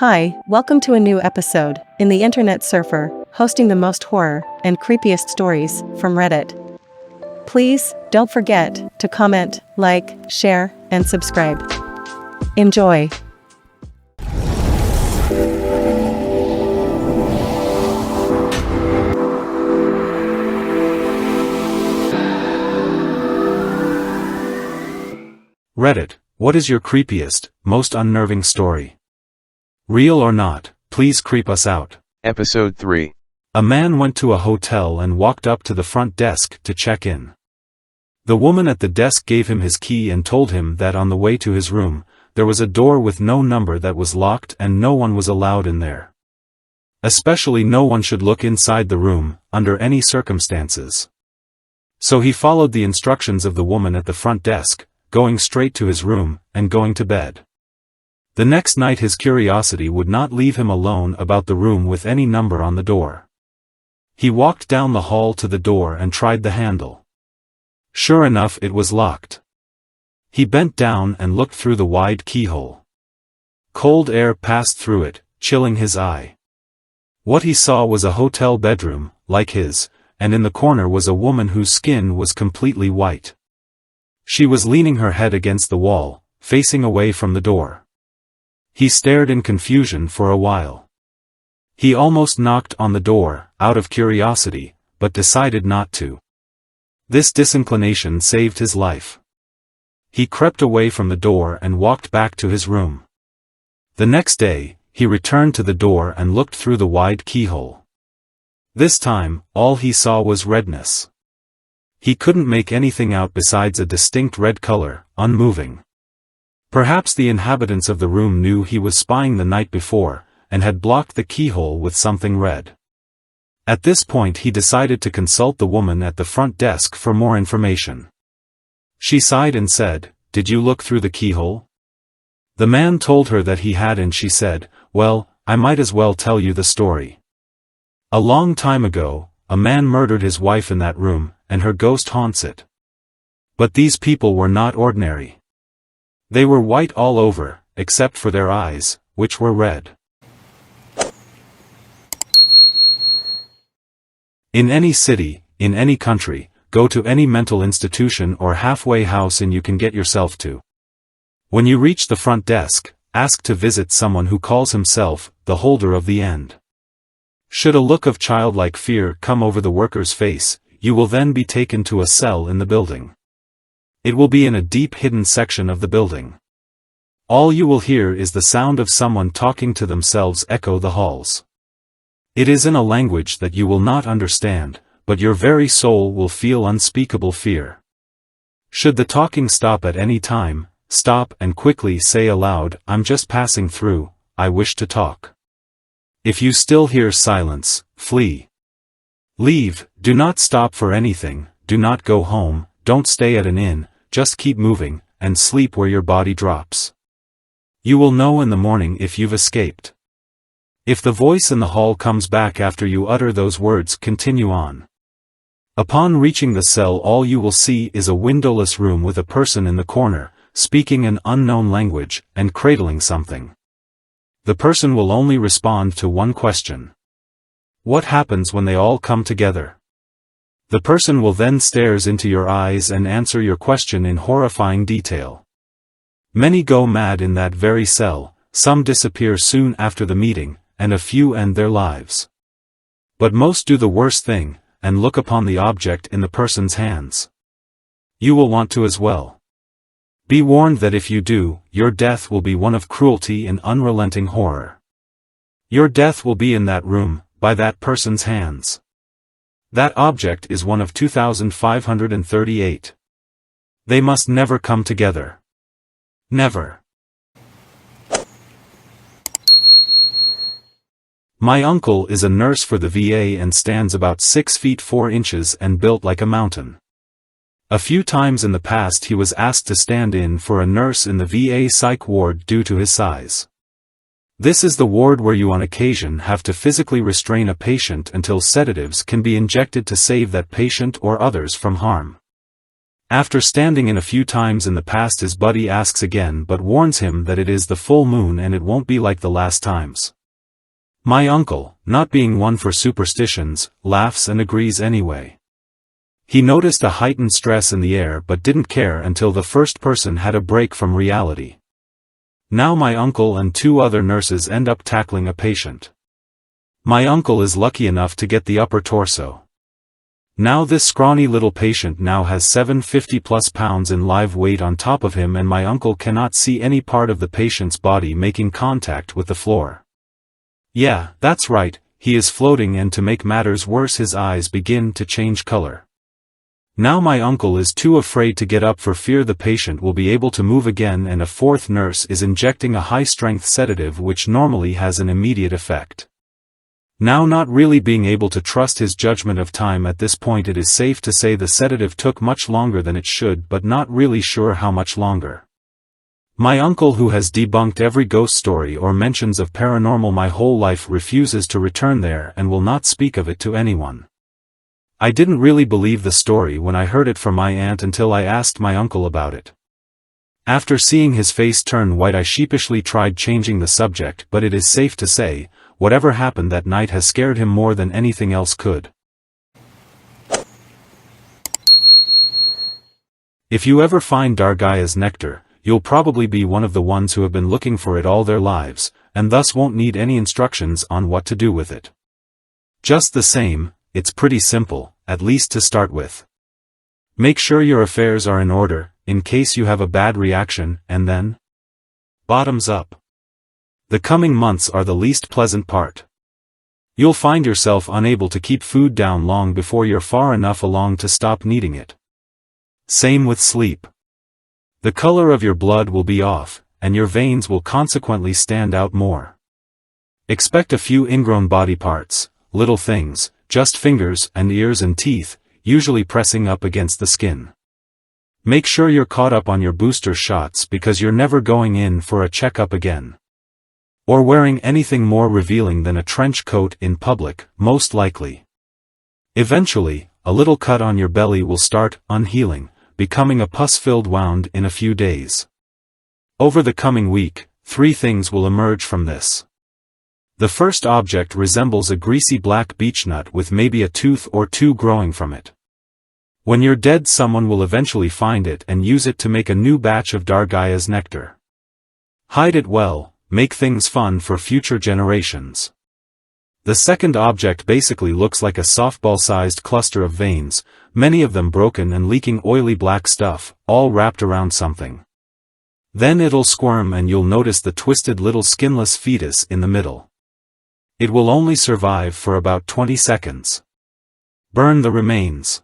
Hi, welcome to a new episode in the Internet Surfer, hosting the most horror and creepiest stories from Reddit. Please don't forget to comment, like, share, and subscribe. Enjoy. Reddit, what is your creepiest, most unnerving story? Real or not, please creep us out. Episode 3. A man went to a hotel and walked up to the front desk to check in. The woman at the desk gave him his key and told him that on the way to his room, there was a door with no number that was locked and no one was allowed in there. Especially no one should look inside the room, under any circumstances. So he followed the instructions of the woman at the front desk, going straight to his room, and going to bed. The next night his curiosity would not leave him alone about the room with any number on the door. He walked down the hall to the door and tried the handle. Sure enough, it was locked. He bent down and looked through the wide keyhole. Cold air passed through it, chilling his eye. What he saw was a hotel bedroom, like his, and in the corner was a woman whose skin was completely white. She was leaning her head against the wall, facing away from the door. He stared in confusion for a while. He almost knocked on the door, out of curiosity, but decided not to. This disinclination saved his life. He crept away from the door and walked back to his room. The next day, he returned to the door and looked through the wide keyhole. This time, all he saw was redness. He couldn't make anything out besides a distinct red color, unmoving. Perhaps the inhabitants of the room knew he was spying the night before, and had blocked the keyhole with something red. At this point he decided to consult the woman at the front desk for more information. She sighed and said, "Did you look through the keyhole?" The man told her that he had, and she said, "Well, I might as well tell you the story. A long time ago, a man murdered his wife in that room, and her ghost haunts it. But these people were not ordinary. They were white all over, except for their eyes, which were red." In any city, in any country, go to any mental institution or halfway house and you can get yourself to. When you reach the front desk, ask to visit someone who calls himself the holder of the end. Should a look of childlike fear come over the worker's face, you will then be taken to a cell in the building. It will be in a deep hidden section of the building. All you will hear is the sound of someone talking to themselves echo the halls. It is in a language that you will not understand, but your very soul will feel unspeakable fear. Should the talking stop at any time, stop and quickly say aloud, "I'm just passing through, I wish to talk." If you still hear silence, flee. Leave, do not stop for anything, do not go home, don't stay at an inn, just keep moving, and sleep where your body drops. You will know in the morning if you've escaped. If the voice in the hall comes back after you utter those words, continue on. Upon reaching the cell, all you will see is a windowless room with a person in the corner, speaking an unknown language, and cradling something. The person will only respond to one question. What happens when they all come together? The person will then stares into your eyes and answer your question in horrifying detail. Many go mad in that very cell, some disappear soon after the meeting, and a few end their lives. But most do the worst thing, and look upon the object in the person's hands. You will want to as well. Be warned that if you do, your death will be one of cruelty and unrelenting horror. Your death will be in that room, by that person's hands. That object is one of 2,538. They must never come together. Never. My uncle is a nurse for the VA and stands about 6 feet 4 inches and built like a mountain. A few times in the past he was asked to stand in for a nurse in the VA psych ward due to his size. This is the ward where you on occasion have to physically restrain a patient until sedatives can be injected to save that patient or others from harm. After standing in a few times in the past, his buddy asks again but warns him that it is the full moon and it won't be like the last times. My uncle, not being one for superstitions, laughs and agrees anyway. He noticed a heightened stress in the air but didn't care until the first person had a break from reality. Now my uncle and 2 other nurses end up tackling a patient. My uncle is lucky enough to get the upper torso. Now this scrawny little patient now has 750+ pounds in live weight on top of him, and my uncle cannot see any part of the patient's body making contact with the floor. Yeah, that's right, he is floating, and to make matters worse his eyes begin to change color. Now my uncle is too afraid to get up for fear the patient will be able to move again, and a 4th nurse is injecting a high-strength sedative which normally has an immediate effect. Now, not really being able to trust his judgment of time at this point, it is safe to say the sedative took much longer than it should, but not really sure how much longer. My uncle, who has debunked every ghost story or mentions of paranormal my whole life, refuses to return there and will not speak of it to anyone. I didn't really believe the story when I heard it from my aunt until I asked my uncle about it. After seeing his face turn white, I sheepishly tried changing the subject, but it is safe to say, whatever happened that night has scared him more than anything else could. If you ever find Dargaya's nectar, you'll probably be one of the ones who have been looking for it all their lives, and thus won't need any instructions on what to do with it. Just the same, it's pretty simple, at least to start with. Make sure your affairs are in order, in case you have a bad reaction, and then bottoms up. The coming months are the least pleasant part. You'll find yourself unable to keep food down long before you're far enough along to stop needing it. Same with sleep. The color of your blood will be off, and your veins will consequently stand out more. Expect a few ingrown body parts, little things, just fingers and ears and teeth, usually pressing up against the skin. Make sure you're caught up on your booster shots, because you're never going in for a checkup again. Or wearing anything more revealing than a trench coat in public, most likely. Eventually, a little cut on your belly will start unhealing, becoming a pus-filled wound in a few days. Over the coming week, 3 things will emerge from this. The first object resembles a greasy black beechnut with maybe a tooth or 2 growing from it. When you're dead, someone will eventually find it and use it to make a new batch of Dargaya's nectar. Hide it well, make things fun for future generations. The second object basically looks like a softball-sized cluster of veins, many of them broken and leaking oily black stuff, all wrapped around something. Then it'll squirm and you'll notice the twisted little skinless fetus in the middle. It will only survive for about 20 seconds. Burn the remains.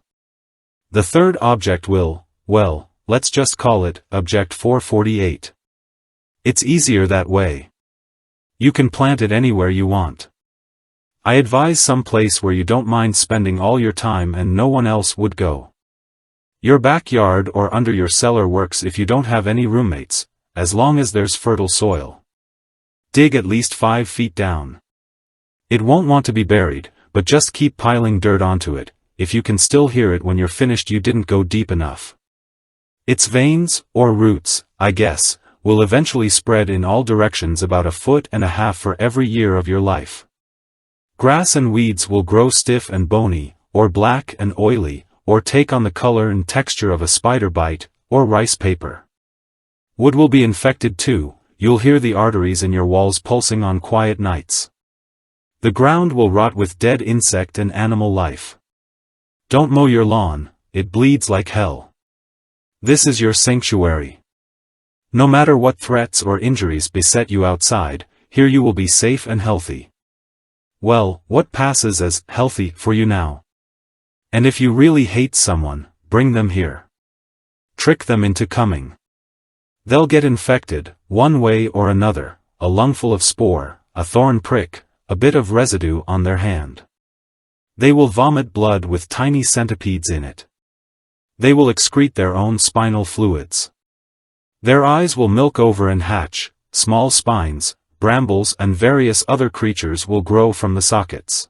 The third object will, well, let's just call it Object 448. It's easier that way. You can plant it anywhere you want. I advise some place where you don't mind spending all your time and no one else would go. Your backyard or under your cellar works if you don't have any roommates, as long as there's fertile soil. Dig at least 5 feet down. It won't want to be buried, but just keep piling dirt onto it. If you can still hear it when you're finished, you didn't go deep enough. Its veins, or roots, I guess, will eventually spread in all directions about 1.5 feet for every year of your life. Grass and weeds will grow stiff and bony, or black and oily, or take on the color and texture of a spider bite, or rice paper. Wood will be infected too. You'll hear the arteries in your walls pulsing on quiet nights. The ground will rot with dead insect and animal life. Don't mow your lawn, it bleeds like hell. This is your sanctuary. No matter what threats or injuries beset you outside, here you will be safe and healthy. Well, what passes as healthy for you now? And if you really hate someone, bring them here. Trick them into coming. They'll get infected, one way or another, a lungful of spore, a thorn prick, a bit of residue on their hand. They will vomit blood with tiny centipedes in it. They will excrete their own spinal fluids. Their eyes will milk over and hatch, small spines, brambles and various other creatures will grow from the sockets.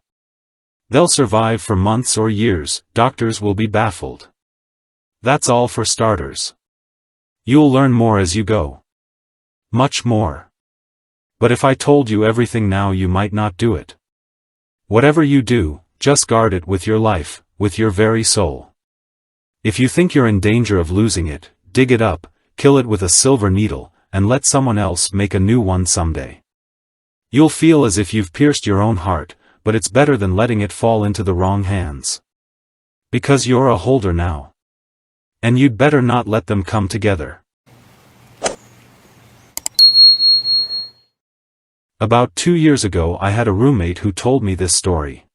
They'll survive for months or years, doctors will be baffled. That's all for starters. You'll learn more as you go. Much more. But if I told you everything now, you might not do it. Whatever you do, just guard it with your life, with your very soul. If you think you're in danger of losing it, dig it up, kill it with a silver needle, and let someone else make a new one someday. You'll feel as if you've pierced your own heart, but it's better than letting it fall into the wrong hands. Because you're a holder now. And you'd better not let them come together. About 2 years ago I had a roommate who told me this story.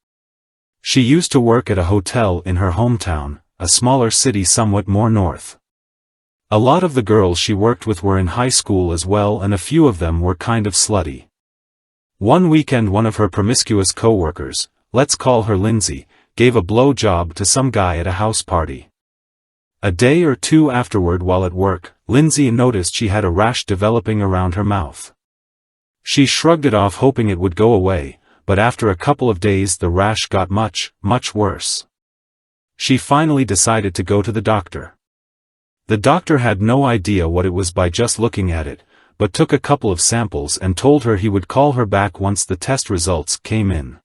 She used to work at a hotel in her hometown, a smaller city somewhat more north. A lot of the girls she worked with were in high school as well, and a few of them were kind of slutty. One weekend one of her promiscuous co-workers, let's call her Lindsay, gave a blow job to some guy at a house party. A day or two afterward while at work, Lindsay noticed she had a rash developing around her mouth. She shrugged it off hoping it would go away, but after a couple of days the rash got much, much worse. She finally decided to go to the doctor. The doctor had no idea what it was by just looking at it, but took a couple of samples and told her he would call her back once the test results came in.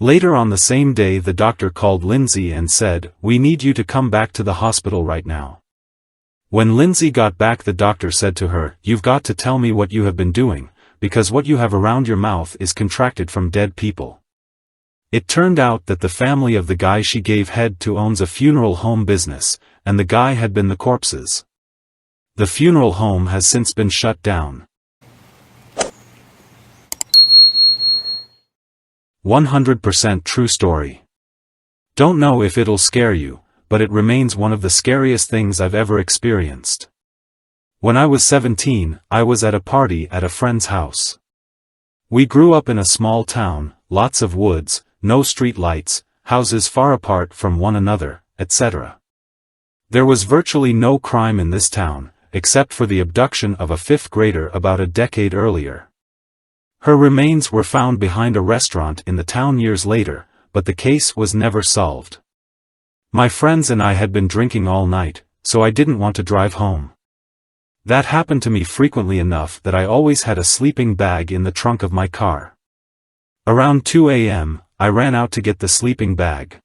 Later on the same day the doctor called Lindsay and said, "We need you to come back to the hospital right now." When Lindsay got back the doctor said to her, "You've got to tell me what you have been doing, because what you have around your mouth is contracted from dead people." It turned out that the family of the guy she gave head to owns a funeral home business, and the guy had been the corpses. The funeral home has since been shut down. 100% true story. Don't know if it'll scare you, but it remains one of the scariest things I've ever experienced. When I was 17, I was at a party at a friend's house. We grew up in a small town, lots of woods, no street lights, houses far apart from one another, etc. There was virtually no crime in this town, except for the abduction of a 5th grader about a decade earlier. Her remains were found behind a restaurant in the town years later, but the case was never solved. My friends and I had been drinking all night, so I didn't want to drive home. That happened to me frequently enough that I always had a sleeping bag in the trunk of my car. Around 2 a.m., I ran out to get the sleeping bag.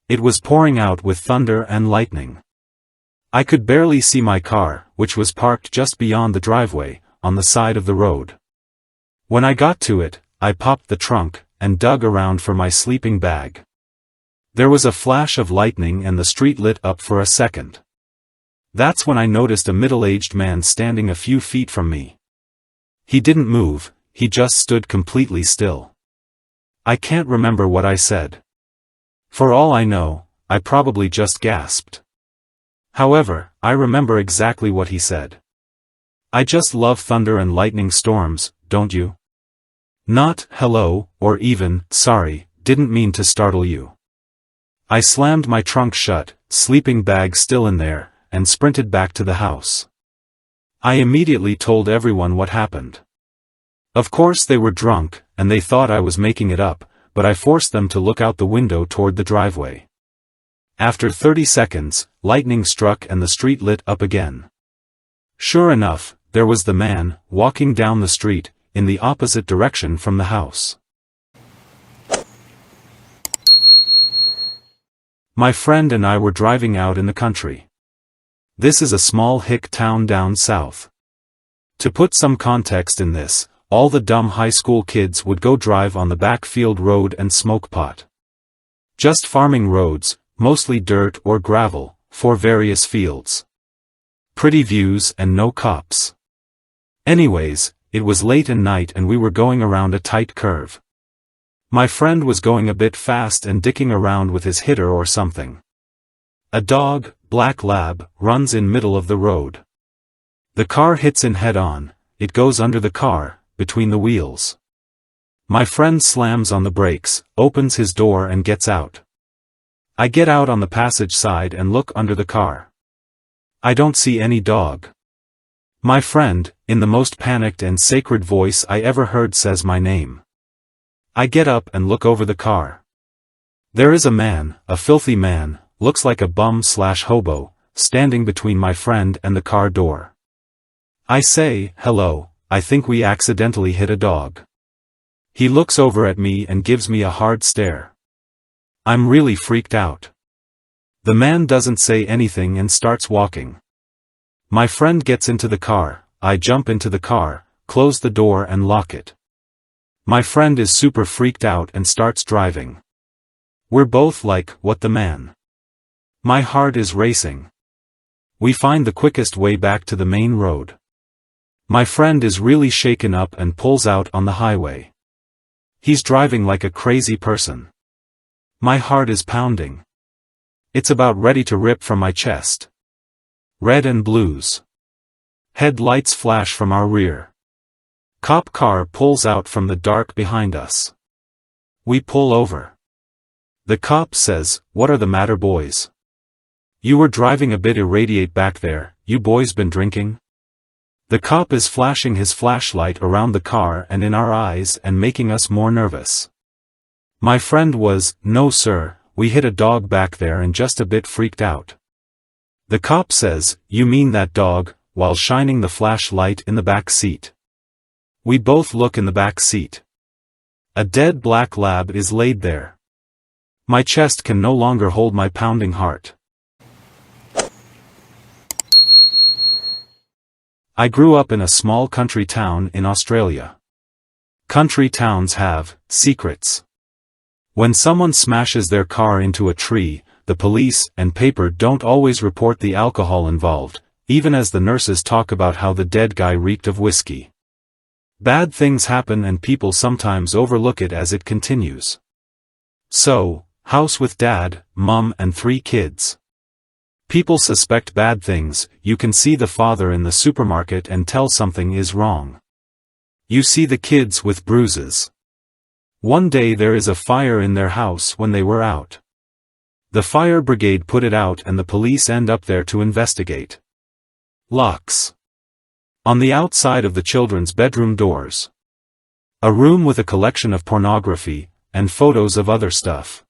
It was pouring out with thunder and lightning. I could barely see my car, which was parked just beyond the driveway, on the side of the road. When I got to it, I popped the trunk, and dug around for my sleeping bag. There was a flash of lightning and the street lit up for a second. That's when I noticed a middle-aged man standing a few feet from me. He didn't move, he just stood completely still. I can't remember what I said. For all I know, I probably just gasped. However, I remember exactly what he said. "I just love thunder and lightning storms, don't you?" Not, "Hello," or even, "Sorry, didn't mean to startle you." I slammed my trunk shut, sleeping bag still in there, and sprinted back to the house. I immediately told everyone what happened. Of course they were drunk, and they thought I was making it up, but I forced them to look out the window toward the driveway. After 30 seconds, lightning struck and the street lit up again. Sure enough, there was the man, walking down the street, in the opposite direction from the house. My friend and I were driving out in the country. This is a small hick town down south. To put some context in this, all the dumb high school kids would go drive on the backfield road and smoke pot. Just farming roads, mostly dirt or gravel, for various fields. Pretty views and no cops. Anyways, it was late at night and we were going around a tight curve. My friend was going a bit fast and dicking around with his hitter or something. A dog, black lab, runs in middle of the road. The car hits in head-on, it goes under the car, between the wheels. My friend slams on the brakes, opens his door and gets out. I get out on the passage side and look under the car. I don't see any dog. My friend, in the most panicked and sacred voice I ever heard, says my name. I get up and look over the car. There is a man, a filthy man, looks like a bum/hobo, standing between my friend and the car door. I say, "Hello, I think we accidentally hit a dog." He looks over at me and gives me a hard stare. I'm really freaked out. The man doesn't say anything and starts walking. My friend gets into the car, I jump into the car, close the door and lock it. My friend is super freaked out and starts driving. We're both like, what the man? My heart is racing. We find the quickest way back to the main road. My friend is really shaken up and pulls out on the highway. He's driving like a crazy person. My heart is pounding. It's about ready to rip from my chest. Red and blues. Headlights flash from our rear. Cop car pulls out from the dark behind us. We pull over. The cop says, "What are the matter, boys? You were driving a bit irradiate back there, you boys been drinking?" The cop is flashing his flashlight around the car and in our eyes and making us more nervous. My friend was, "No sir, we hit a dog back there and just a bit freaked out." The cop says, "You mean that dog," while shining the flashlight in the back seat. We both look in the back seat. A dead black lab is laid there. My chest can no longer hold my pounding heart. I grew up in a small country town in Australia. Country towns have secrets. When someone smashes their car into a tree, the police and paper don't always report the alcohol involved, even as the nurses talk about how the dead guy reeked of whiskey. Bad things happen and people sometimes overlook it as it continues. So, house with dad, mom and 3 kids. People suspect bad things, you can see the father in the supermarket and tell something is wrong. You see the kids with bruises. One day there is a fire in their house when they were out. The fire brigade put it out and the police end up there to investigate. Locks. On the outside of the children's bedroom doors. A room with a collection of pornography, and photos of other stuff.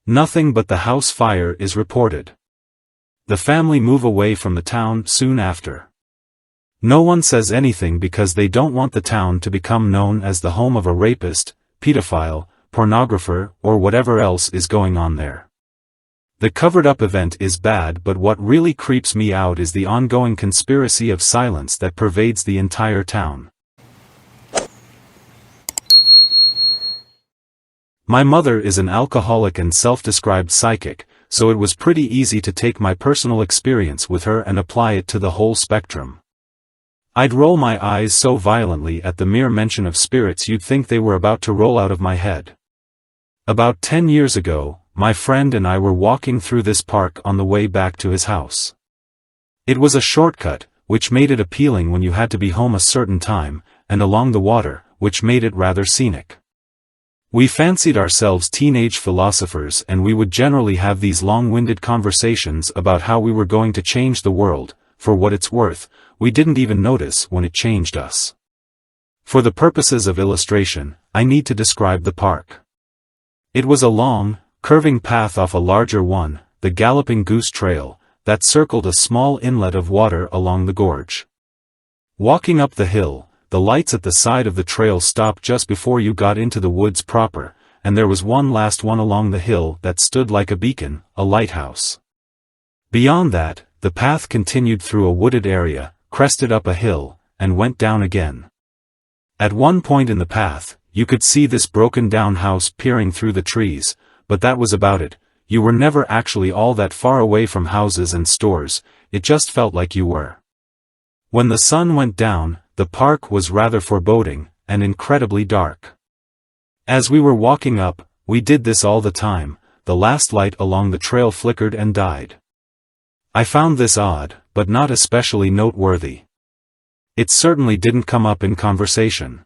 Nothing but the house fire is reported. The family move away from the town soon after. No one says anything because they don't want the town to become known as the home of a rapist, pedophile, pornographer, or whatever else is going on there. The covered-up event is bad, but what really creeps me out is the ongoing conspiracy of silence that pervades the entire town. My mother is an alcoholic and self-described psychic, so it was pretty easy to take my personal experience with her and apply it to the whole spectrum. I'd roll my eyes so violently at the mere mention of spirits you'd think they were about to roll out of my head. About 10 years ago, my friend and I were walking through this park on the way back to his house. It was a shortcut, which made it appealing when you had to be home a certain time, and along the water, which made it rather scenic. We fancied ourselves teenage philosophers and we would generally have these long-winded conversations about how we were going to change the world. For what it's worth, we didn't even notice when it changed us. For the purposes of illustration, I need to describe the park. It was a long, curving path off a larger one, the Galloping Goose Trail, that circled a small inlet of water along the gorge. Walking up the hill, the lights at the side of the trail stopped just before you got into the woods proper, and there was one last one along the hill that stood like a beacon, a lighthouse. Beyond that, the path continued through a wooded area, crested up a hill, and went down again. At one point in the path, you could see this broken-down house peering through the trees, but that was about it. You were never actually all that far away from houses and stores, it just felt like you were. When the sun went down, the park was rather foreboding, and incredibly dark. As we were walking up, we did this all the time, the last light along the trail flickered and died. I found this odd, but not especially noteworthy. It certainly didn't come up in conversation.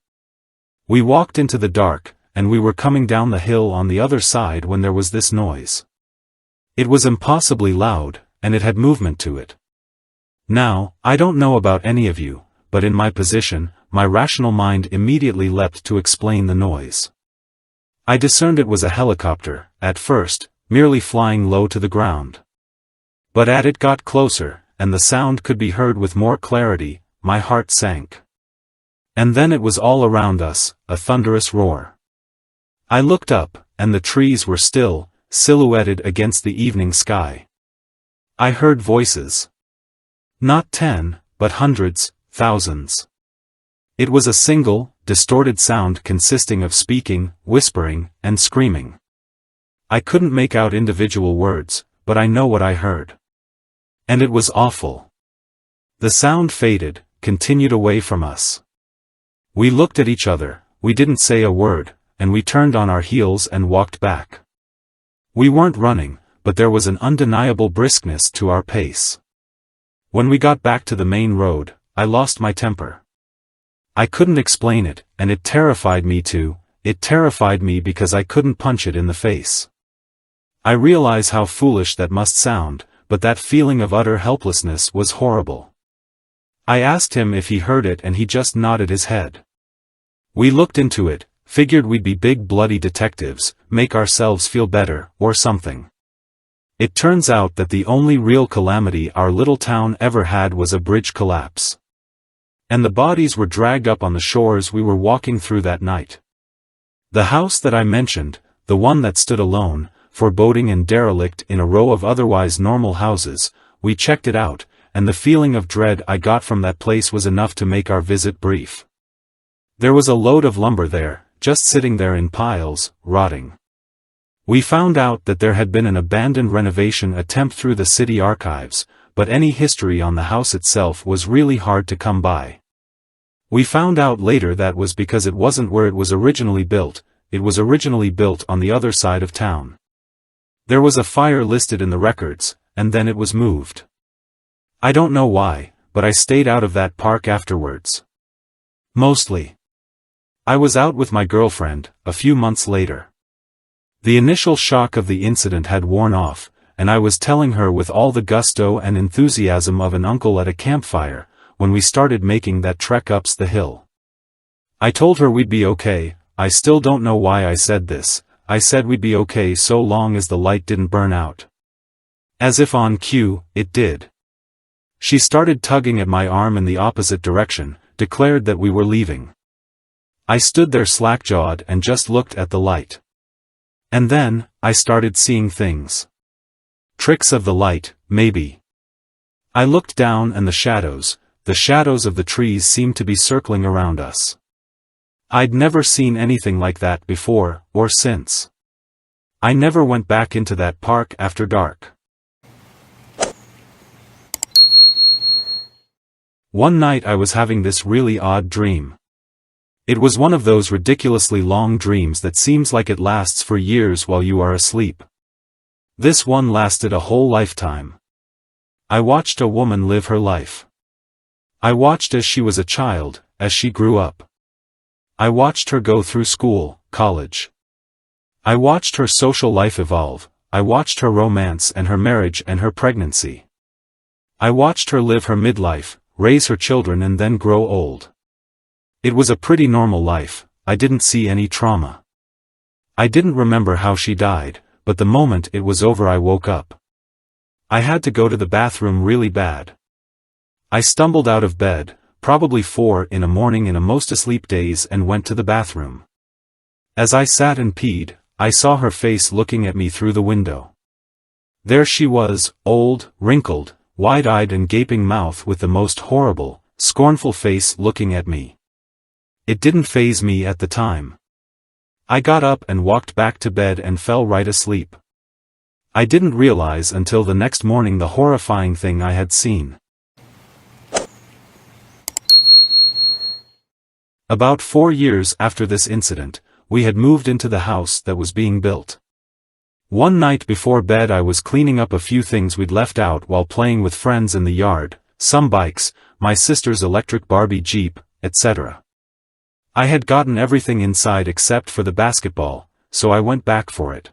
We walked into the dark, and we were coming down the hill on the other side when there was this noise. It was impossibly loud, and it had movement to it. Now, I don't know about any of you, but in my position, my rational mind immediately leapt to explain the noise. I discerned it was a helicopter, at first, merely flying low to the ground. But as it got closer, and the sound could be heard with more clarity, my heart sank. And then it was all around us, a thunderous roar. I looked up, and the trees were still, silhouetted against the evening sky. I heard voices. Not 10, but hundreds, thousands. It was a single, distorted sound consisting of speaking, whispering, and screaming. I couldn't make out individual words, but I know what I heard. And it was awful. The sound faded, continued away from us. We looked at each other, we didn't say a word, and we turned on our heels and walked back. We weren't running, but there was an undeniable briskness to our pace. When we got back to the main road, I lost my temper. I couldn't explain it, and it terrified me too. It terrified me because I couldn't punch it in the face. I realize how foolish that must sound, but that feeling of utter helplessness was horrible. I asked him if he heard it and he just nodded his head. We looked into it, figured we'd be big bloody detectives, make ourselves feel better, or something. It turns out that the only real calamity our little town ever had was a bridge collapse. And the bodies were dragged up on the shores we were walking through that night. The house that I mentioned, the one that stood alone, foreboding and derelict in a row of otherwise normal houses, we checked it out, and the feeling of dread I got from that place was enough to make our visit brief. There was a load of lumber there, just sitting there in piles, rotting. We found out that there had been an abandoned renovation attempt through the city archives, but any history on the house itself was really hard to come by. We found out later that was because it wasn't where it was originally built. It was originally built on the other side of town. There was a fire listed in the records, and then it was moved. I don't know why, but I stayed out of that park afterwards. Mostly. I was out with my girlfriend, a few months later. The initial shock of the incident had worn off, and I was telling her with all the gusto and enthusiasm of an uncle at a campfire, when we started making that trek up the hill. I told her we'd be okay. I still don't know why I said this. I said we'd be okay so long as the light didn't burn out. As if on cue, it did. She started tugging at my arm in the opposite direction, declared that we were leaving. I stood there slack-jawed and just looked at the light. And then, I started seeing things. Tricks of the light, maybe. I looked down and the shadows of the trees seemed to be circling around us. I'd never seen anything like that before, or since. I never went back into that park after dark. One night I was having this really odd dream. It was one of those ridiculously long dreams that seems like it lasts for years while you are asleep. This one lasted a whole lifetime. I watched a woman live her life. I watched as she was a child, as she grew up. I watched her go through school, college. I watched her social life evolve. I watched her romance and her marriage and her pregnancy. I watched her live her midlife, raise her children and then grow old. It was a pretty normal life. I didn't see any trauma. I didn't remember how she died, but the moment it was over I woke up. I had to go to the bathroom really bad. I stumbled out of bed, probably 4 in the morning in a most asleep daze, and went to the bathroom. As I sat and peed, I saw her face looking at me through the window. There she was, old, wrinkled, wide-eyed and gaping mouth with the most horrible, scornful face looking at me. It didn't faze me at the time. I got up and walked back to bed and fell right asleep. I didn't realize until the next morning the horrifying thing I had seen. About 4 years after this incident, we had moved into the house that was being built. One night before bed I was cleaning up a few things we'd left out while playing with friends in the yard, some bikes, my sister's electric Barbie Jeep, etc. I had gotten everything inside except for the basketball, so I went back for it.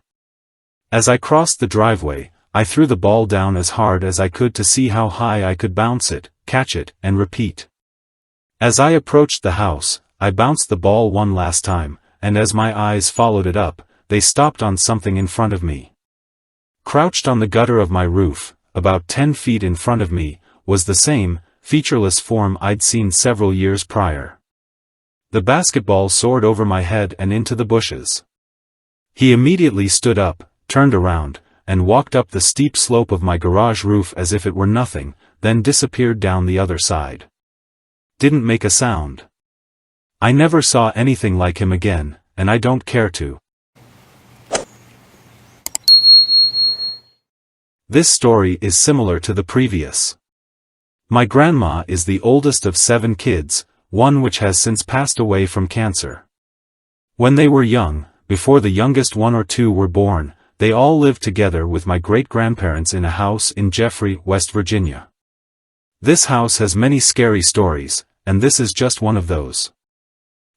As I crossed the driveway, I threw the ball down as hard as I could to see how high I could bounce it, catch it, and repeat. As I approached the house, I bounced the ball one last time, and as my eyes followed it up, they stopped on something in front of me. Crouched on the gutter of my roof, about 10 feet in front of me, was the same, featureless form I'd seen several years prior. The basketball soared over my head and into the bushes. He immediately stood up, turned around, and walked up the steep slope of my garage roof as if it were nothing, then disappeared down the other side. Didn't make a sound. I never saw anything like him again, and I don't care to. This story is similar to the previous. My grandma is the oldest of 7 kids, one which has since passed away from cancer. When they were young, before the youngest 1 or 2 were born, they all lived together with my great-grandparents in a house in Jeffrey, West Virginia. This house has many scary stories, and this is just one of those.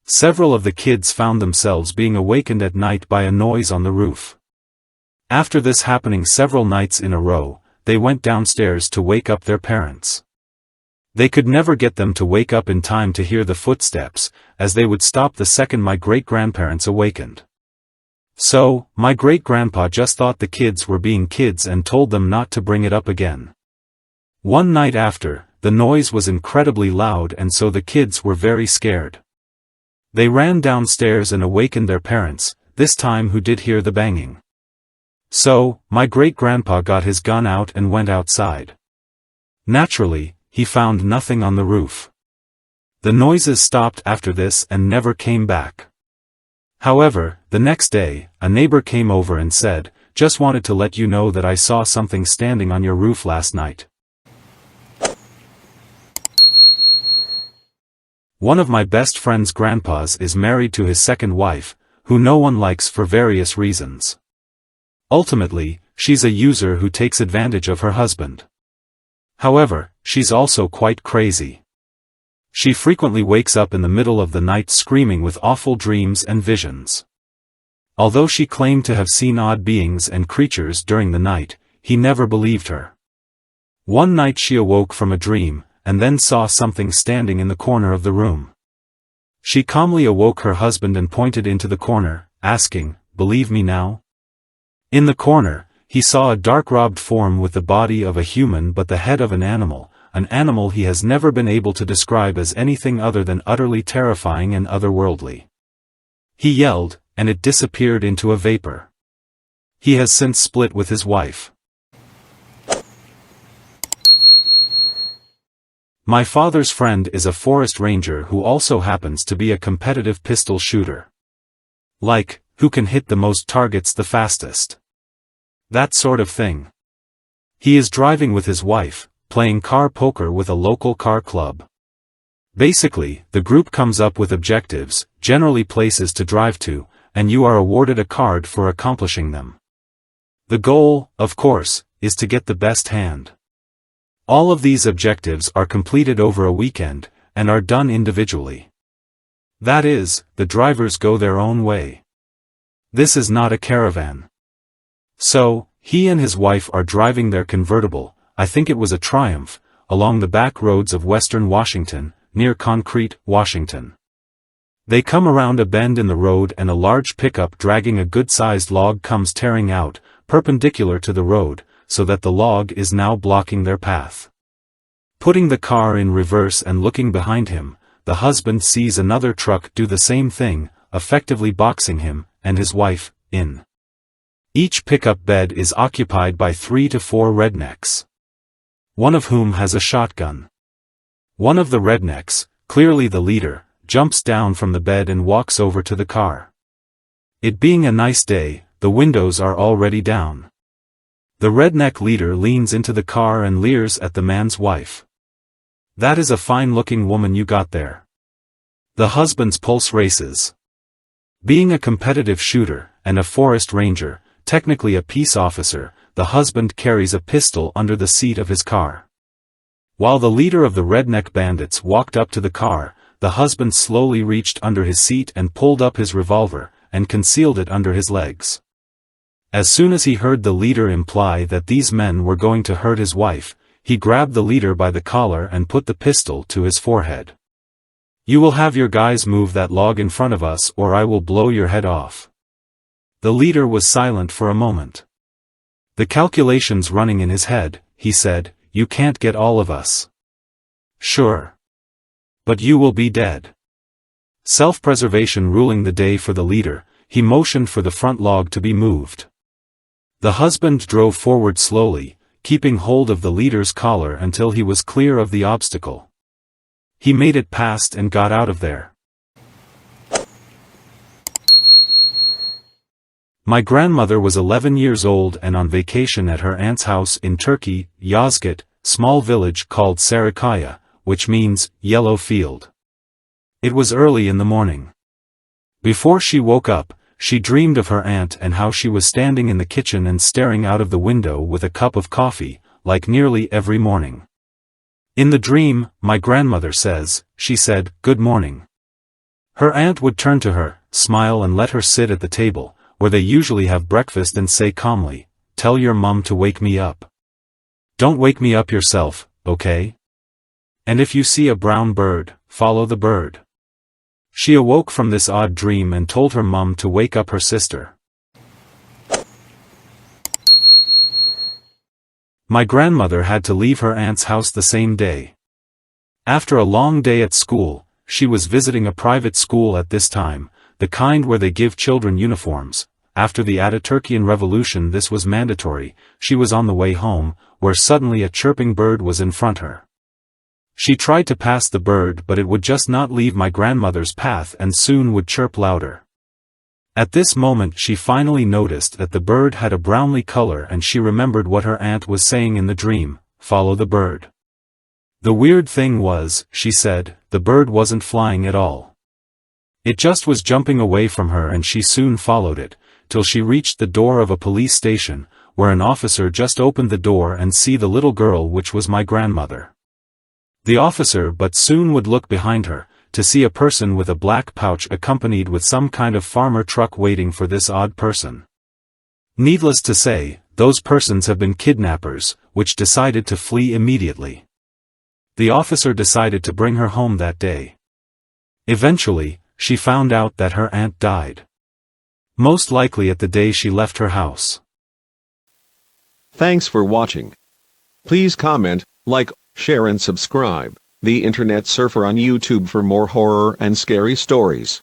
Several of the kids found themselves being awakened at night by a noise on the roof. After this happening several nights in a row, they went downstairs to wake up their parents. They could never get them to wake up in time to hear the footsteps, as they would stop the second my great-grandparents awakened. So, my great-grandpa just thought the kids were being kids and told them not to bring it up again. One night after, the noise was incredibly loud and so the kids were very scared. They ran downstairs and awakened their parents, this time who did hear the banging. So, my great-grandpa got his gun out and went outside. Naturally, he found nothing on the roof. The noises stopped after this and never came back. However, the next day, a neighbor came over and said, "Just wanted to let you know that I saw something standing on your roof last night." One of my best friend's grandpas is married to his second wife, who no one likes for various reasons. Ultimately, she's a user who takes advantage of her husband. However, she's also quite crazy. She frequently wakes up in the middle of the night screaming with awful dreams and visions. Although she claimed to have seen odd beings and creatures during the night, he never believed her. One night she awoke from a dream, and then saw something standing in the corner of the room. She calmly awoke her husband and pointed into the corner, asking, "Believe me now?" In the corner, he saw a dark-robed form with the body of a human but the head of an animal he has never been able to describe as anything other than utterly terrifying and otherworldly. He yelled, and it disappeared into a vapor. He has since split with his wife. My father's friend is a forest ranger who also happens to be a competitive pistol shooter. Like, who can hit the most targets the fastest? That sort of thing. He is driving with his wife, playing car poker with a local car club. Basically, the group comes up with objectives, generally places to drive to, and you are awarded a card for accomplishing them. The goal, of course, is to get the best hand. All of these objectives are completed over a weekend, and are done individually. That is, the drivers go their own way. This is not a caravan. So, he and his wife are driving their convertible, I think it was a Triumph, along the back roads of western Washington, near Concrete, Washington. They come around a bend in the road and a large pickup dragging a good-sized log comes tearing out, perpendicular to the road, so that the log is now blocking their path. Putting the car in reverse and looking behind him, the husband sees another truck do the same thing, effectively boxing him and his wife in. Each pickup bed is occupied by 3 to 4 rednecks. One of whom has a shotgun. One of the rednecks, clearly the leader, jumps down from the bed and walks over to the car. It being a nice day, the windows are already down. The redneck leader leans into the car and leers at the man's wife. "That is a fine-looking woman you got there." The husband's pulse races. Being a competitive shooter, and a forest ranger, technically a peace officer, the husband carries a pistol under the seat of his car. While the leader of the redneck bandits walked up to the car, the husband slowly reached under his seat and pulled up his revolver, and concealed it under his legs. As soon as he heard the leader imply that these men were going to hurt his wife, he grabbed the leader by the collar and put the pistol to his forehead. "You will have your guys move that log in front of us or I will blow your head off." The leader was silent for a moment. The calculations running in his head, he said, "You can't get all of us." "Sure. But you will be dead." Self-preservation ruling the day for the leader, he motioned for the front log to be moved. The husband drove forward slowly, keeping hold of the leader's collar until he was clear of the obstacle. He made it past and got out of there. My grandmother was 11 years old and on vacation at her aunt's house in Turkey, Yozgat, small village called Sarakaya, which means yellow field. It was early in the morning. Before she woke up, she dreamed of her aunt and how she was standing in the kitchen and staring out of the window with a cup of coffee, like nearly every morning. In the dream, my grandmother says, she said, "Good morning." Her aunt would turn to her, smile and let her sit at the table, where they usually have breakfast and say calmly, "Tell your mum to wake me up. Don't wake me up yourself, okay? And if you see a brown bird, follow the bird." She awoke from this odd dream and told her mum to wake up her sister. My grandmother had to leave her aunt's house the same day. After a long day at school, she was visiting a private school at this time, the kind where they give children uniforms. After the Ataturkian Revolution this was mandatory. She was on the way home, where suddenly a chirping bird was in front her. She tried to pass the bird but it would just not leave my grandmother's path and soon would chirp louder. At this moment she finally noticed that the bird had a brownly color and she remembered what her aunt was saying in the dream, "Follow the bird." The weird thing was, she said, the bird wasn't flying at all. It just was jumping away from her and she soon followed it, till she reached the door of a police station, where an officer just opened the door and see the little girl which was my grandmother. The officer but soon would look behind her, to see a person with a black pouch accompanied with some kind of farmer truck waiting for this odd person. Needless to say, those persons have been kidnappers, which decided to flee immediately. The officer decided to bring her home that day. Eventually, she found out that her aunt died. Most likely at the day she left her house. Thanks for watching. Please comment, like, share and subscribe. The Internet Surfer on YouTube for more horror and scary stories.